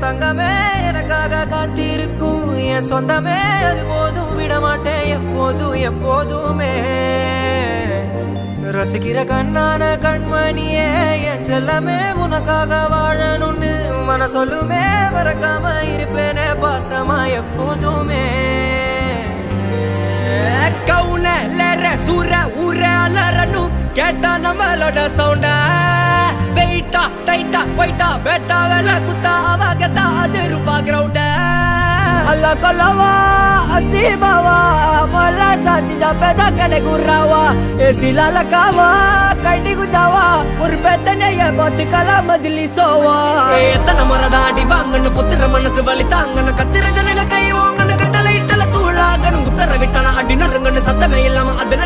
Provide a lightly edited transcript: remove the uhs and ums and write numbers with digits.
தங்கமே எனக்காக காத்திருக்கும் என் சொந்தமே அது போதும் விட மாட்டேன் எப்போதும் எப்போதுமே ரசிக்கிற கண்ணான கண்மணியே என் செல்லமே உனக்காக வாழணும்னு மன சொல்லுமே மறக்காம இருப்பேனே பாசமா எப்போதுமே கவுனலற சூர ஊர அலறணும் கேட்டா நம்மளோட சவுண்ட வெயிட்டா டைட்டா போயிட்டா பேட்டா வேலை குத்தா அவ கேட்டா அது ரூபா கிரவுண்ட அல்ல கொல்லவா அசீபாவா மல்ல சாசிதா பேதா கணே குர்ராவா ஏசிலால காவா கண்டி குஜாவா ஒரு பெத்தனைய பாத்து கலா மஜ்லி சோவா எத்தனை முறைதான் அடி வாங்கன்னு புத்திர மனசு வலி தாங்கன்னு கத்திர ஜனங்க கை வாங்கன்னு கட்டளை இட்டல தூளாகன்னு உத்தர விட்டான அடி நறுங்கன்னு சத்தமே இல்லாம அது